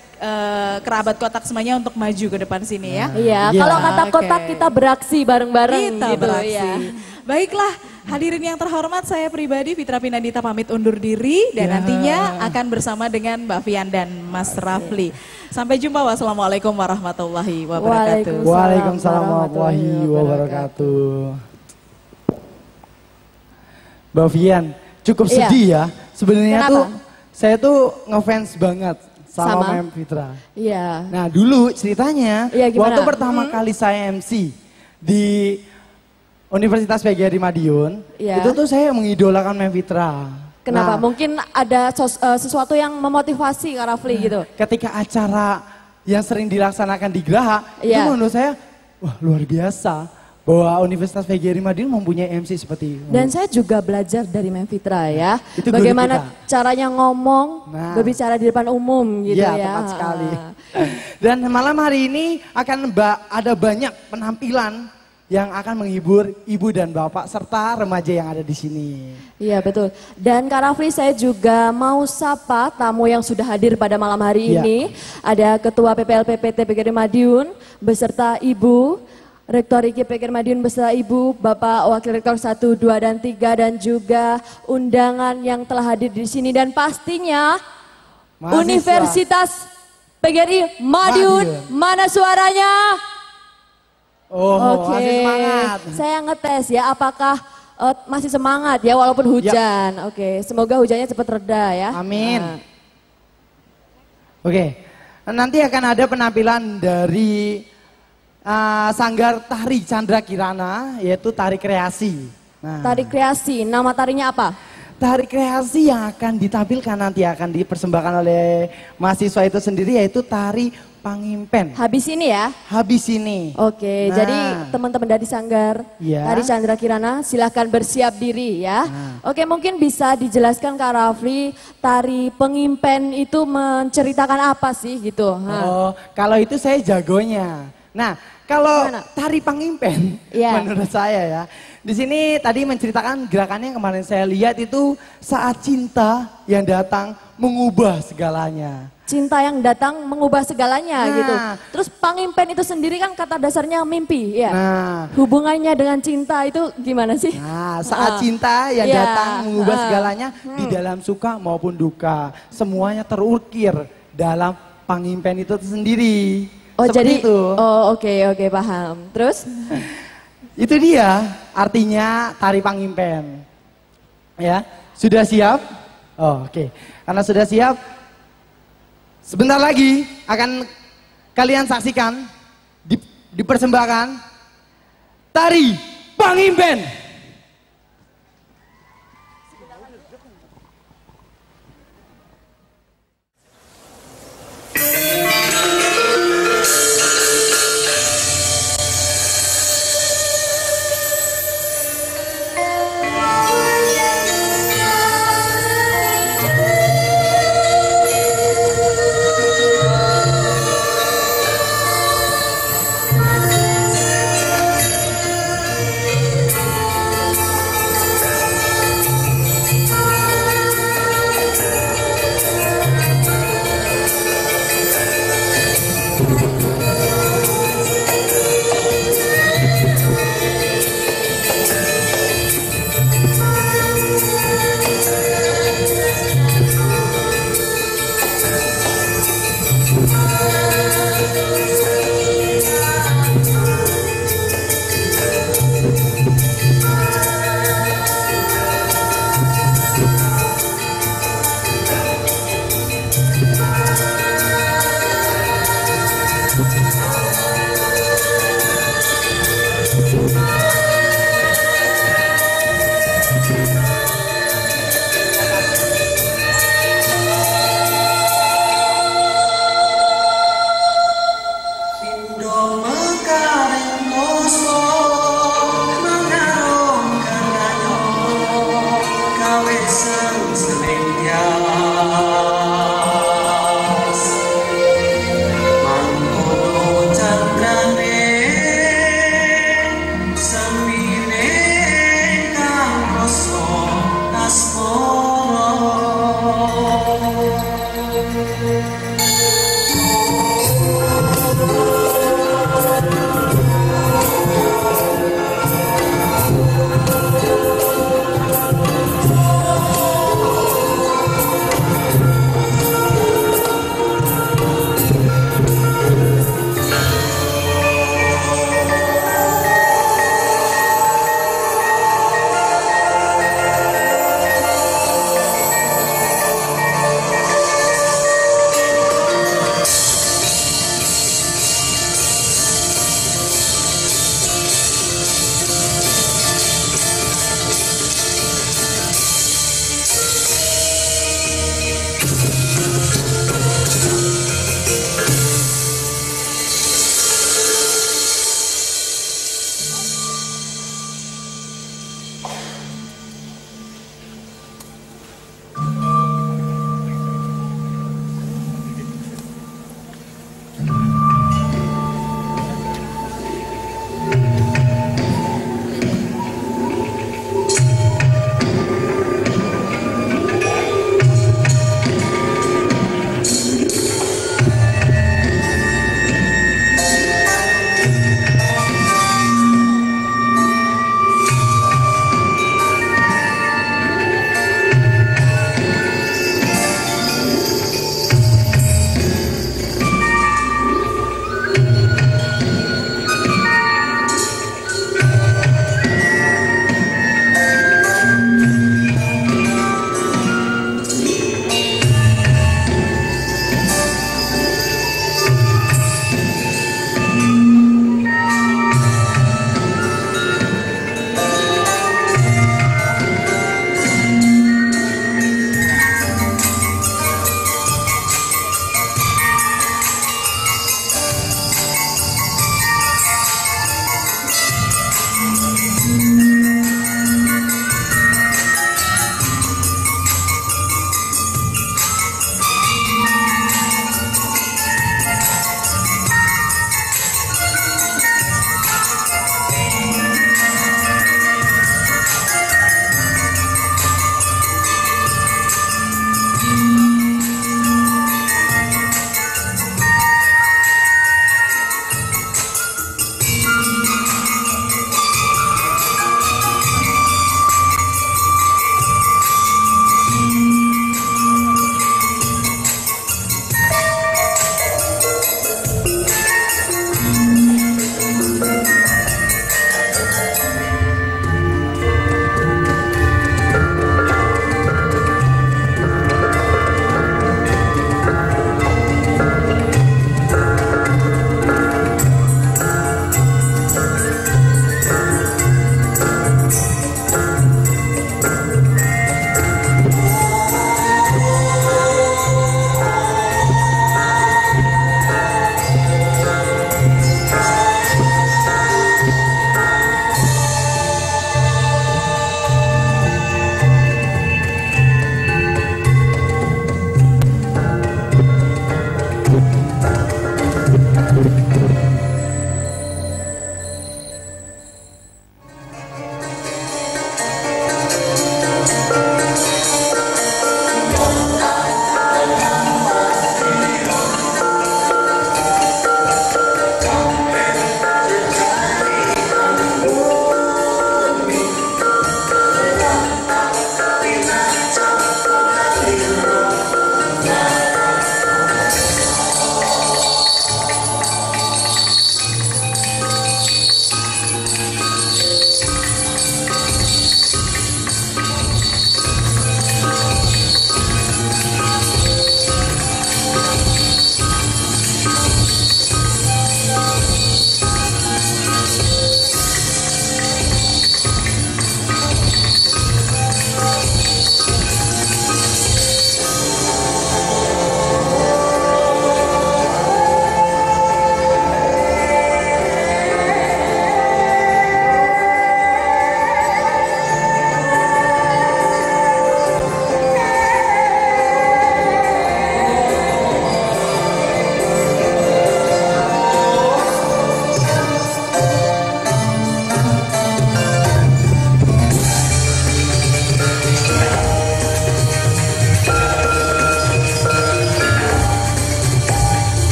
kerabat Kotak semuanya untuk maju ke depan sini ya. Iya, kalau kata Kotak kita beraksi bareng-bareng kita gitu beraksi. ya. Baiklah, hadirin yang terhormat, saya pribadi Fitra Pinandita pamit undur diri dan nantinya akan bersama dengan Mbak Fian dan Mas Rafli. Sampai jumpa, wassalamualaikum warahmatullahi wabarakatuh. Waalaikumsalam warahmatullahi wabarakatuh. Mbak Fian, cukup sedih ya. Sebenarnya tuh saya tuh ngefans banget sama Mem Fitra. Iya. Nah dulu ceritanya waktu pertama kali saya MC di Universitas PGRI Madiun, itu tuh saya mengidolakan Mem Fitra. Kenapa? Mungkin ada sesuatu yang memotivasi Kak Rafli gitu. Ketika acara yang sering dilaksanakan di Graha, itu menurut saya wah luar biasa. Bahwa Universitas PGRI Madiun mempunyai MC seperti itu. Dan saya juga belajar dari Mem Fitra ya. Itu bagaimana caranya ngomong, berbicara di depan umum gitu ya. Iya, tepat sekali. Dan malam hari ini akan ada banyak penampilan yang akan menghibur ibu dan bapak serta remaja yang ada di sini. Iya betul. Dan Kak Rafli, saya juga mau sapa tamu yang sudah hadir pada malam hari ini. Ada Ketua PPLPPT PGRI Madiun beserta Ibu Rektor IKIP PGRI Madiun beserta Ibu, Bapak Wakil Rektor 1, 2, dan 3 dan juga undangan yang telah hadir di sini dan pastinya Universitas PGRI Madiun. Mana suaranya? Oke. Saya ngetes ya apakah masih semangat ya walaupun hujan. Oke, semoga hujannya cepat reda ya. Amin. Oke, nanti akan ada penampilan dari Sanggar Tari Chandra Kirana, yaitu tari kreasi. Tari kreasi, nama tarinya apa? Tari kreasi yang akan ditampilkan nanti akan dipersembahkan oleh mahasiswa itu sendiri, yaitu tari Pangimpen. Habis ini ya? Habis ini. Oke, jadi teman-teman dari Sanggar Tari Chandra Kirana silahkan bersiap diri ya. Oke, mungkin bisa dijelaskan Kak Rafli, tari Pangimpen itu menceritakan apa sih gitu? Oh, kalau itu saya jagonya. Nah, kalau tari Pangimpen menurut saya ya, di sini tadi menceritakan gerakannya yang kemarin saya lihat itu saat cinta yang datang mengubah segalanya. Cinta yang datang mengubah segalanya gitu. Terus Pangimpen itu sendiri kan kata dasarnya mimpi ya. Hubungannya dengan cinta itu gimana sih? Nah, saat cinta yang datang mengubah segalanya di dalam suka maupun duka. Semuanya terukir dalam Pangimpen itu sendiri. Oh seperti jadi, itu. Oh oke paham. Terus? Itu dia artinya tari Pangimpen. Ya, sudah siap? Oh oke, karena sudah siap, sebentar lagi akan kalian saksikan dipersembahkan tari Pangimpen.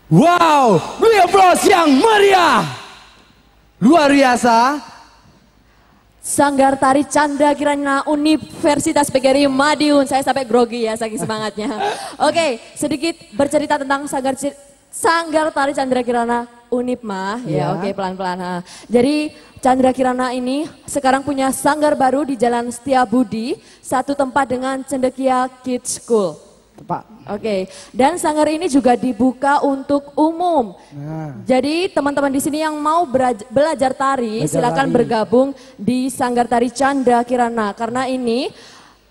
Wow, beri aplaus yang meriah. Luar biasa. Sanggar Tari Chandra Kirana Universitas PGRI Madiun. Saya sampai grogi ya saking semangatnya. Oke, sedikit bercerita tentang Sanggar Tari Chandra Kirana Unipma. Ya, oke, pelan-pelan. Jadi Chandra Kirana ini sekarang punya sanggar baru di Jalan Setiabudi, satu tempat dengan Cendekia Kids School. Tepat. Oke, dan sanggar ini juga dibuka untuk umum. Jadi teman-teman di sini yang mau belajar tari, silakan bergabung di Sanggar Tari Chandra Kirana karena ini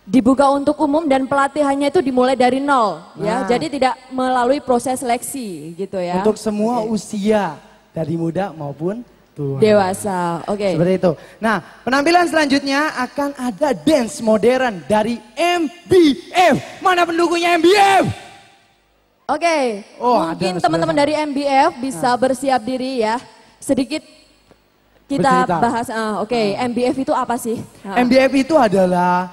dibuka untuk umum dan pelatihannya itu dimulai dari nol, ya. Jadi tidak melalui proses seleksi, gitu ya. Untuk semua usia, dari muda maupun tua. Dewasa, oke. Seperti itu. Nah, penampilan selanjutnya akan ada dance modern dari MBF. Mana pendukungnya MBF? Oke, mungkin teman-teman dari MBF bisa bersiap diri ya. Sedikit kita bahas, MBF itu apa sih? MBF itu adalah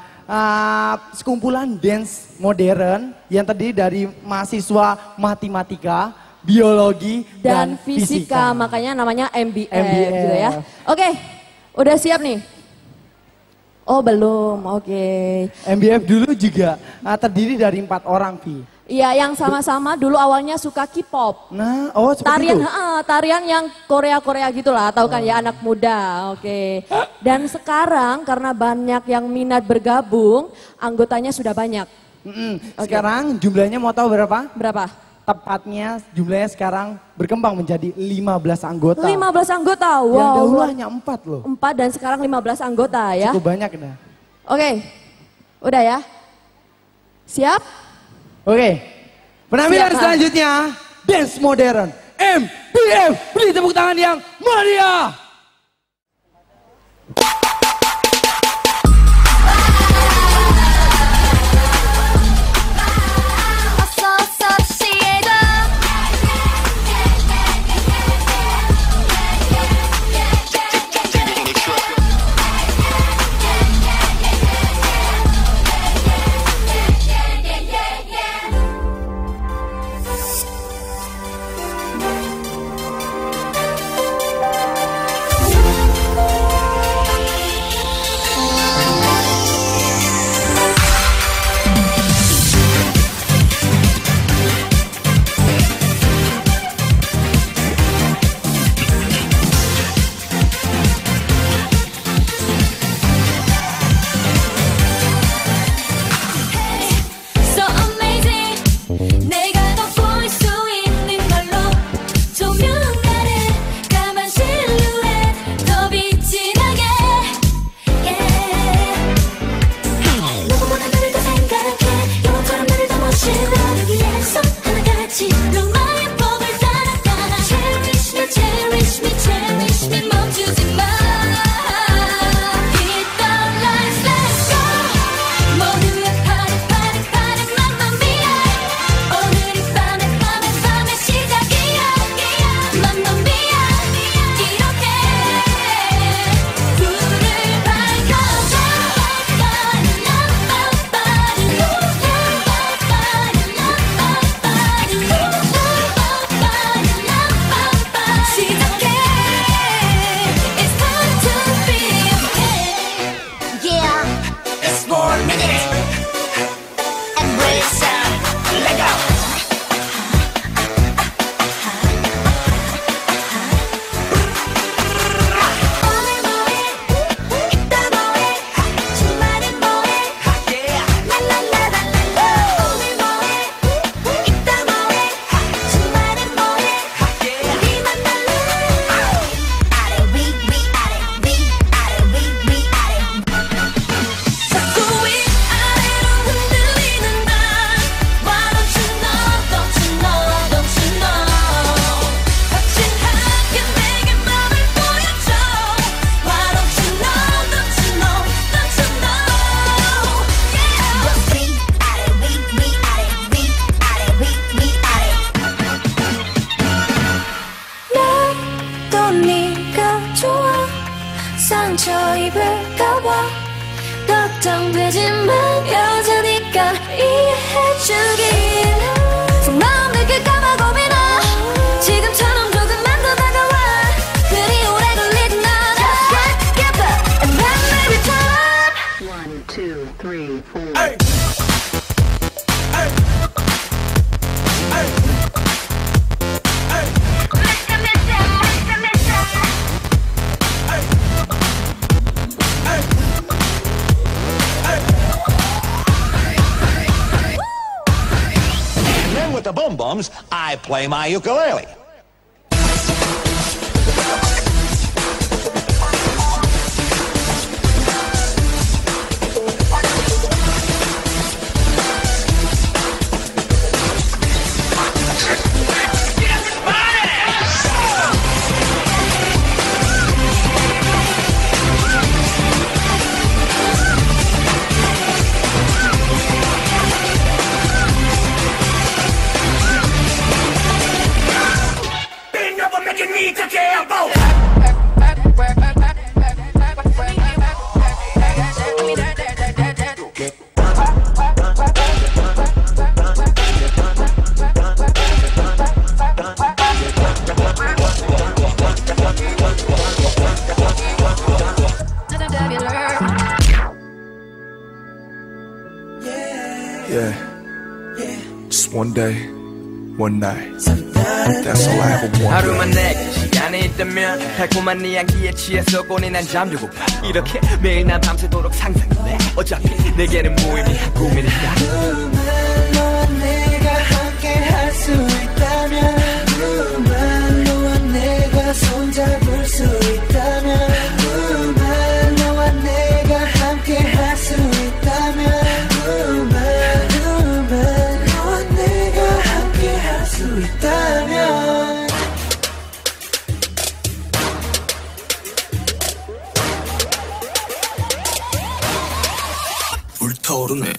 sekumpulan dance modern yang terdiri dari mahasiswa matematika, biologi, dan fisika. Makanya namanya MBF gitu ya. Oke, udah siap nih? Oh belum, oke. MBF dulu juga terdiri dari 4 orang, Vi. Iya, yang sama-sama dulu awalnya suka K-pop. Nah, seperti itu. Tarian yang Korea-Korea gitulah, tahu kan ya anak muda. Oke. Dan sekarang karena banyak yang minat bergabung, anggotanya sudah banyak. Sekarang jumlahnya mau tahu berapa? Berapa? Tepatnya jumlahnya sekarang berkembang menjadi 15 anggota. 15 anggota, wow. Yang dahulu hanya 4 loh. 4 dan sekarang 15 anggota ya. Cukup banyak dah. Oke, udah ya. Siap? Oke, penampilan selanjutnya dance modern MBF. Beri tepuk tangan yang meriah. the boom booms, I play my ukulele. Just one day, one night. That's all I ever wanted. 하루만 내게 시간이 있다면 달콤한 네 향기에 취해서 고뇌난 잠들고파 이렇게 매일 난 밤새도록 상상해 어차피 내게는 무의미한 꿈이니까 너와 내가 함께 할 수 있다면 너와 내가 손잡을 수 있다면 너와 내가 함께 할 수 있다면 너와 내가 함께 할 수 있다면 불타오르네.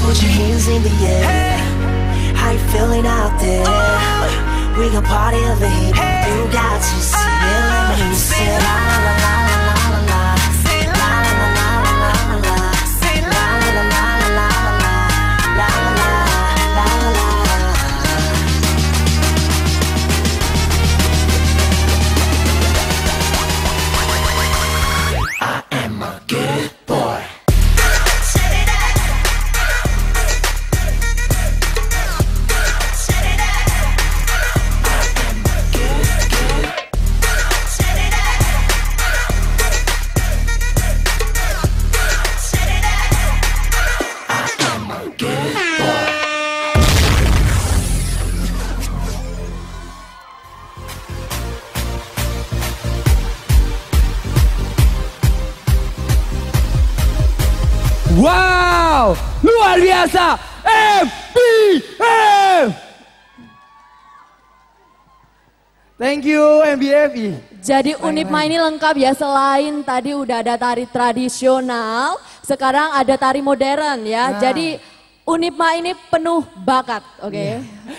Put your hands in the air. How you feeling out there? We gon' party over here. You got to see it. Let me say la la la la la la la. Say la la la la la la la. Say la la la la la la la la la la. I am a good boy. Wow, luar biasa, MBF. Thank you MBFI. Jadi Unipma ini lengkap ya, selain tadi udah ada tari tradisional, sekarang ada tari modern ya. Nah. Jadi Unipma ini penuh bakat, oke? Iya,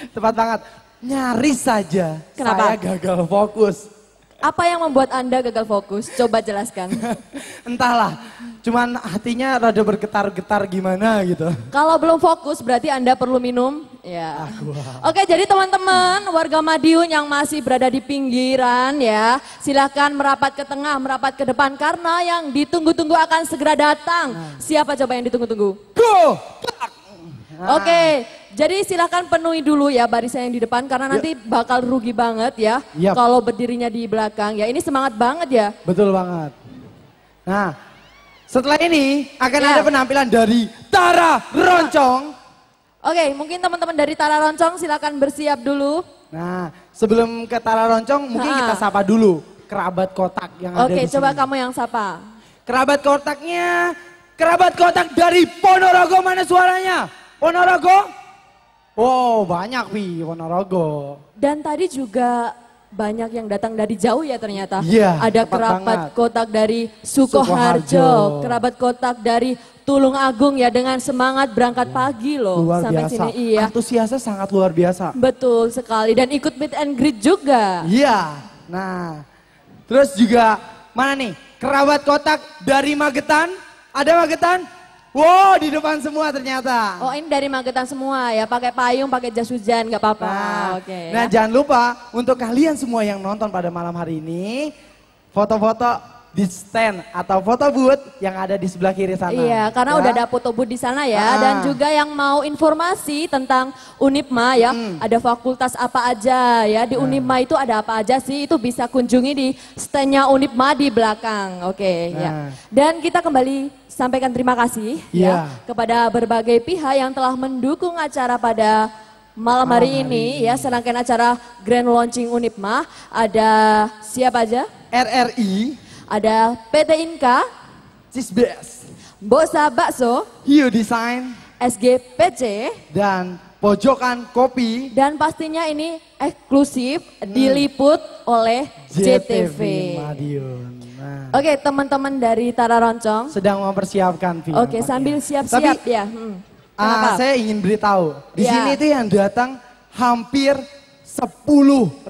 tepat banget. Nyaris saja Kenapa? saya gagal fokus. Apa yang membuat Anda gagal fokus? Coba jelaskan. Entahlah, cuman hatinya rada bergetar-getar gimana gitu. Kalau belum fokus berarti Anda perlu minum. Ya. Oke, jadi teman-teman warga Madiun yang masih berada di pinggiran ya, silakan merapat ke tengah, merapat ke depan karena yang ditunggu-tunggu akan segera datang. Siapa coba yang ditunggu-tunggu? Go! Oke, jadi silakan penuhi dulu ya barisan yang di depan karena nanti bakal rugi banget ya Yap. kalau berdirinya di belakang. Ya ini semangat banget ya. Betul banget. Nah, setelah ini akan Ya. ada penampilan dari Tara Roncong. Oke, mungkin teman-teman dari Tara Roncong silakan bersiap dulu. Nah, sebelum ke Tara Roncong mungkin kita sapa dulu kerabat kotak yang ada Oke, di coba sini. kamu yang sapa. Kerabat kotaknya, kerabat kotak dari Ponorogo, mana suaranya? Ponorogo? Oh banyak Pi, Ponorogo. Dan tadi juga banyak yang datang dari jauh ya ternyata. Iya, Ada tepat kerabat banget. kotak dari Sukoharjo, Sukoharjo. kerabat kotak dari Tulung Agung ya dengan semangat berangkat pagi loh Luar sampai biasa, sini. Iya. antusiasnya sangat luar biasa. Betul sekali dan ikut meet and greet juga. Iya, nah terus juga mana nih kerabat kotak dari Magetan? Ada Magetan? Wow, di depan semua ternyata. Oh, ini dari Magetan semua ya, pakai payung, pakai jas hujan, nggak apa-apa. Oke. Nah, jangan lupa untuk kalian semua yang nonton pada malam hari ini, foto-foto di stand atau foto booth yang ada di sebelah kiri sana. Iya, karena udah ada foto booth di sana ya. Dan juga yang mau informasi tentang Unipma ya, ada fakultas apa aja ya. Di Unipma itu ada apa aja sih, itu bisa kunjungi di standnya Unipma di belakang. Oke, ya. Dan kita kembali sampaikan terima kasih ya kepada berbagai pihak yang telah mendukung acara pada malam hari ini ya, serangkaian acara Grand Launching Unipma. Ada siapa aja? RRI, ada PT Inka, Cisbes, Bosa Bakso, Hiu Design, SGPC, dan Pojokan Kopi. Dan pastinya ini eksklusif diliput oleh JTV. Madiun. Nah. Oke, teman-teman dari Tara Roncong sedang mempersiapkan film. Oke, sambil siap-siap ya. Saya ingin beritahu, di sini itu yang datang hampir 10.000.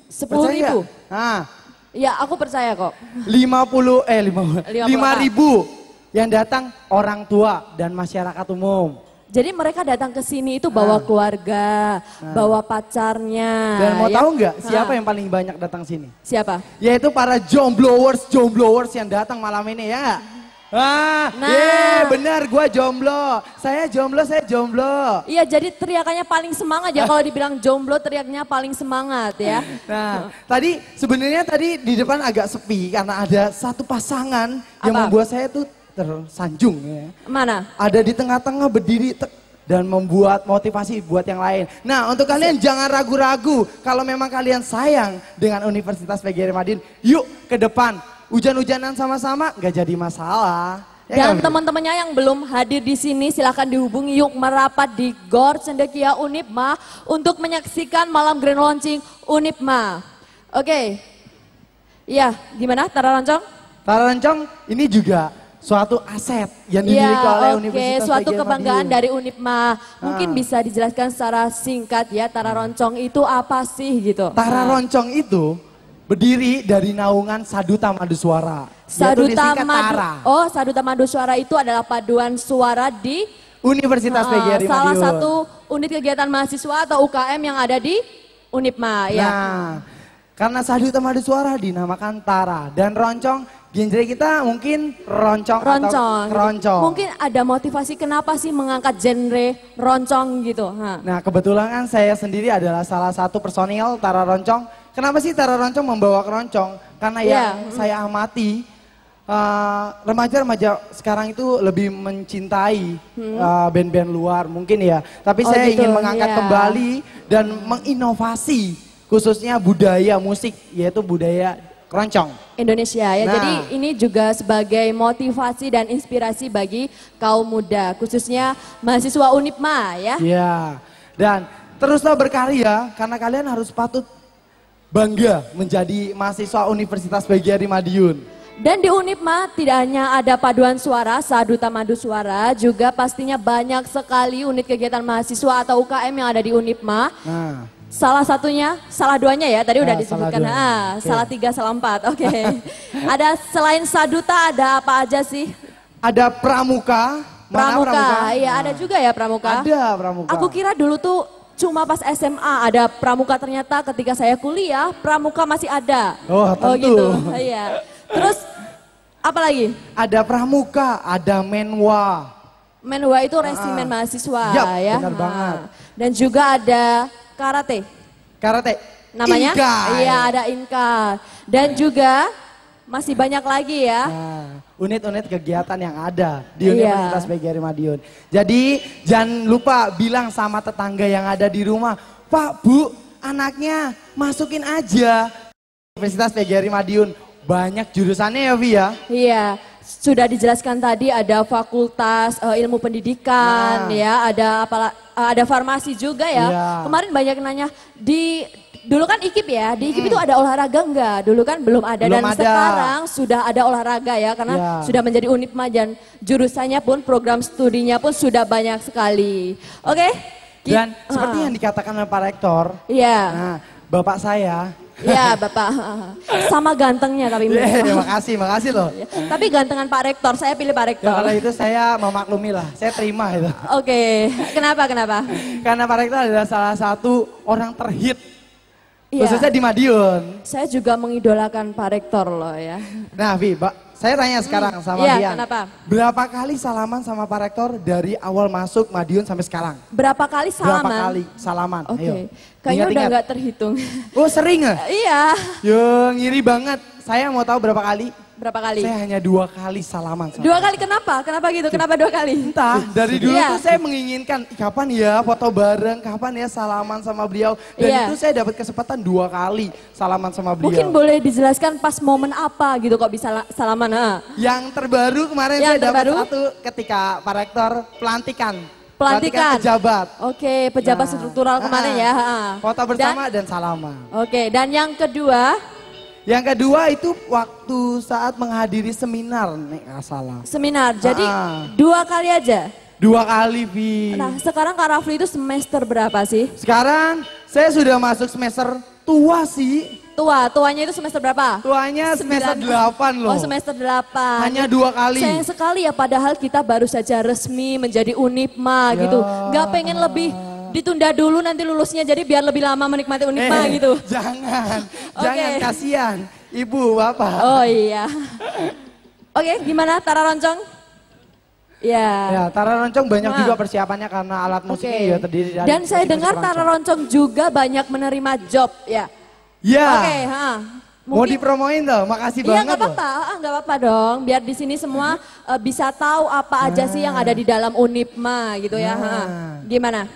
10.000? Nah. Ya, aku percaya kok. 5.000 yang datang orang tua dan masyarakat umum. Jadi mereka datang ke sini itu bawa keluarga, bawa pacarnya. Dan mau tahu nggak siapa yang paling banyak datang sini? Siapa? Yaitu para jombloers yang datang malam ini ya. Benar, gua jomblo. Saya jomblo. Iya, jadi teriakannya paling semangat ya. Kalau dibilang jomblo, teriaknya paling semangat ya. Nah, sebenarnya tadi di depan agak sepi karena ada satu pasangan yang membuat saya tuh tersanjung ya. Mana? Ada di tengah-tengah berdiri dan membuat motivasi buat yang lain. Nah, untuk kalian jangan ragu-ragu. Kalau memang kalian sayang dengan Universitas PGRI Madiun, yuk ke depan. Hujan-hujanan sama-sama nggak jadi masalah. Dan teman-temannya yang belum hadir di sini silahkan dihubungi yuk merapat di Gor Cendekia Unipma untuk menyaksikan malam Grand Launching Unipma. Oke. Iya, gimana Tara Roncong? Tara Roncong ini juga suatu aset yang dimiliki oleh Universitas suatu PGRI kebanggaan Madiun. dari Unipma. Mungkin bisa dijelaskan secara singkat ya, Tara Roncong itu apa sih gitu? Tara Roncong itu berdiri dari naungan Saduta Madu Suara. Saduta Madu Suara itu adalah paduan suara di Universitas PGRI Madiun. Salah satu unit kegiatan mahasiswa atau UKM yang ada di Unipma ya. Nah, karena Saduta Madu Suara dinamakan Tara dan Roncong, genre kita mungkin roncong. Atau keroncong. Mungkin ada motivasi kenapa sih mengangkat genre roncong gitu. Nah, kebetulan kan saya sendiri adalah salah satu personil Tara Roncong. Kenapa sih Tara Roncong membawa keroncong? Karena yang saya amati, remaja-remaja sekarang itu lebih mencintai band-band luar mungkin ya. Tapi saya ingin mengangkat kembali dan menginovasi khususnya budaya musik, yaitu budaya keroncong Indonesia ya. Jadi ini juga sebagai motivasi dan inspirasi bagi kaum muda, khususnya mahasiswa Unipma ya. Iya. Dan teruslah berkarya karena kalian harus patut bangga menjadi mahasiswa Universitas PGRI Madiun. Dan di Unipma tidak hanya ada paduan suara, Saduta Madu Suara, juga pastinya banyak sekali unit kegiatan mahasiswa atau UKM yang ada di Unipma. Salah satunya, salah duanya ya, tadi udah disebutkan. Salah 3, salah 4, oke. Ada selain Saduta ada apa aja sih? Ada Pramuka. Pramuka, iya ada juga ya Pramuka. Ada Pramuka. Aku kira dulu tuh cuma pas SMA ada Pramuka, ternyata ketika saya kuliah Pramuka masih ada. Oh tentu. Gitu. Iya. Terus apa lagi? Ada Pramuka, ada Menwa. Menwa itu resimen mahasiswa ya. Benar banget. Dan juga ada karate. Karate. Namanya? Inka. Iya ada Inka. Dan juga masih banyak lagi ya. Unit-unit kegiatan yang ada di Universitas PGRI Madiun. Jadi jangan lupa bilang sama tetangga yang ada di rumah, Pak, Bu, anaknya masukin aja Universitas PGRI Madiun. Banyak jurusannya ya, Vi ya? Iya, sudah dijelaskan tadi ada fakultas ilmu pendidikan ya, ada farmasi juga ya. Kemarin banyak nanya dulu kan IKIP ya, di IKIP itu ada olahraga enggak? Dulu kan belum ada sekarang sudah ada olahraga ya, karena sudah menjadi Unipma dan jurusannya pun, program studinya pun sudah banyak sekali. Oke? Dan seperti yang dikatakan oleh Pak Rektor, nah, Bapak saya Ya Bapak, sama gantengnya tapi makasih loh. Tapi gantengan Pak Rektor, saya pilih Pak Rektor. Ya, kalau itu saya memaklumi lah, saya terima itu. Oke, kenapa? Karena Pak Rektor adalah salah satu orang terhit, Iya. khususnya di Madiun. Saya juga mengidolakan Pak Rektor loh ya. Nah Vi, saya tanya sekarang sama Iya, Dian. kenapa? Berapa kali salaman sama Pak Rektor dari awal masuk Madiun sampai sekarang? Berapa kali salaman? Berapa kali salaman? Oke, kayaknya udah nggak terhitung. Oh sering ya? Iya. Yo ngiri banget. Saya mau tahu berapa kali? Berapa kali? Saya hanya 2 kali salaman. Dua kali kenapa? Kenapa gitu? Kenapa 2 kali? Entah, dari dulu Iya. tuh saya menginginkan kapan ya foto bareng, kapan ya salaman sama beliau. Dan Iya. itu saya dapat kesempatan 2 kali salaman sama beliau. Mungkin boleh dijelaskan pas momen apa gitu kok bisa salaman? Yang terbaru kemarin Yang saya dapat terbaru? satu ketika Pak Rektor pelantikan Pelantikan. pejabat. Oke, pejabat struktural kemarin ya. Foto bersama dan salaman. Oke, dan yang kedua? Yang kedua itu waktu saat menghadiri seminar, nek nggak salah. Seminar, jadi 2 kali aja? 2 kali, Vi. Nah, sekarang Kak Rafli itu semester berapa sih? Sekarang saya sudah masuk semester tua sih. Tuanya itu semester berapa? Tuanya semester 8 loh. Oh, semester 8. Hanya 2 kali. Sayang sekali ya, padahal kita baru saja resmi menjadi Unipma gitu. Nggak pengen lebih ditunda dulu nanti lulusnya, jadi biar lebih lama menikmati Unipma gitu. Jangan, jangan, kasihan. Ibu, Bapak. Oh iya. Oke, gimana Tara Roncong? Ya, Tara Roncong banyak juga persiapannya karena alat musiknya ya terdiri dari. Dan saya dengar Tara Roncong juga banyak menerima job ya. Ya. Oke, Mau dipromoin tuh, makasih Iya, banget loh. nggak apa-apa dong. Biar di sini semua bisa tahu apa aja sih yang ada di dalam Unipma gitu ya. Gimana?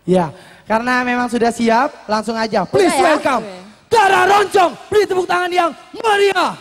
Ya, karena memang sudah siap, langsung aja. Please ya? welcome Tara Roncong. Beri tepuk tangan yang meriah.